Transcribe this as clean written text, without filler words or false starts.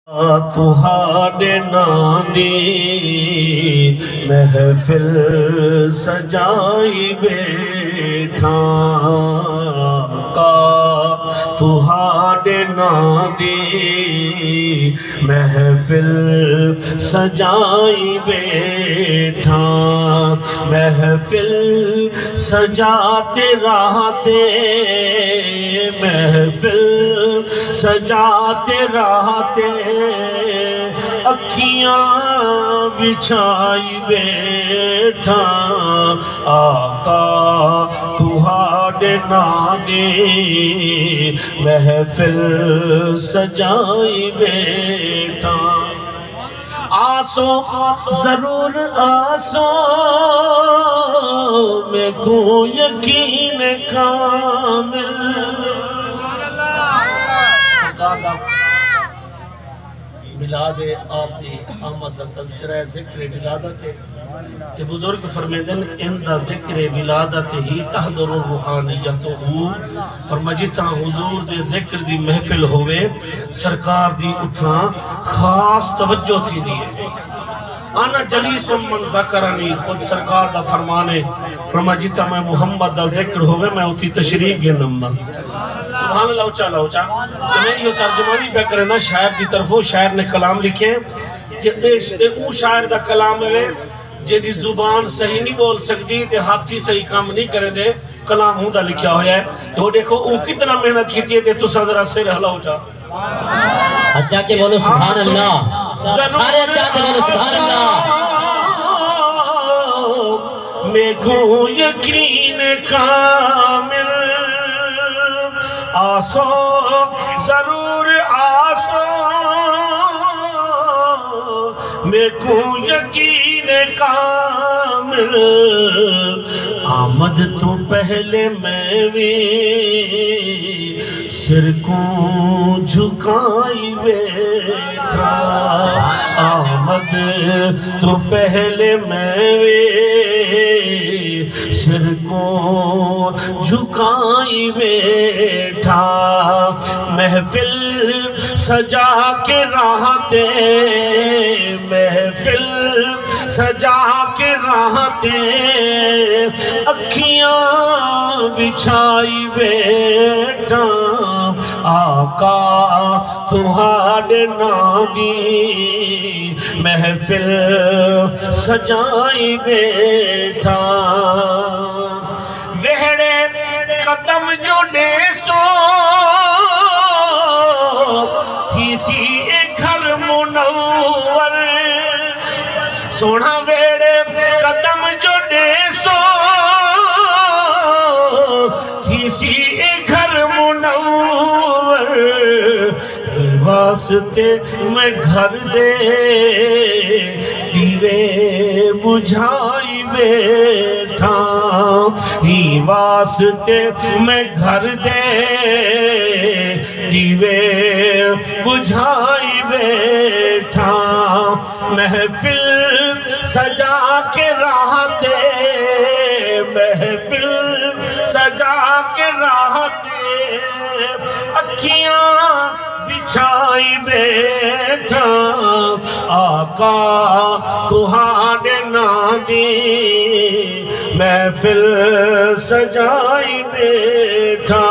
تہاڈے نام دی محفل سجائی بیٹھا کا تہاڈے نام دی محفل سجائی بیٹھا محفل سجاتے رہتے محفل سجاتے رہتے اکھیاں بچھائی بیٹھا آقا تہاڈے نام دی محفل سجائی بیٹھا آسو ضرور آسو میں کو یقین کامل ملاد آپ دی آمد تذکرہ ذکر ولادت تے بزرگ فرمیدن ان دا ذکر ولادت ہی تحضر الروحانیت ہو فرمجتا حضور دے ذکر دی محفل ہوئے سرکار دی اٹھاں خاص توجہ تھی دیئے آنا جلیس من ذکرنی خود سرکار دا فرمانے فرمجتا میں محمد دا ذکر ہوئے میں اتھی تشریف گے نمبر سبحان اللہ اچھا میں یہ ترجمانی پہ کرنا شاعر دی طرفوں شاعر نے کلام لکھے او شاعر دا کلام ہے جے دی زبان صحیح نہیں بول سکتی تے ہاتھی صحیح کام نہیں کرے دے کلام ہوں دا لکھیا ہویا ہے تو دیکھو او کتنا محنت کیتی ہے تے تو سادرہ سے رہلا ہو جا اچھا کہ بولو سبحان اللہ سارے اچھا کہ بولو سبحان اللہ میں کو یقین کامل آسو ضرور آسو میں کو یقین کامل آمد تو پہلے میں بھی سر کو جھکائی بیٹھا آمد تو پہلے میں بھی سر کو جھکائی بیٹھا محفل سجا کے رہتے محفل سجا کے رہتے اکھیاں بچھائی بیٹھا آقا تہاڈے نام دی محفل سجائی بیٹھا وہڑے قدم جو ڈیسو تھی سی ایک گھر منور سونا وہڑے قدم جو ڈیسو تھی سی ایک گھر منور واسطے میں گھر دے دیوے بجھائی بیٹھا ہی واسطے میں گھر دے دیوے بجھائی بیٹھا محفل سجا کے رہتے محفل سجا کے رہتے اکھیاں بچھائی بیٹھا آقا تہاڈے نام دی محفل سجائی بیٹھا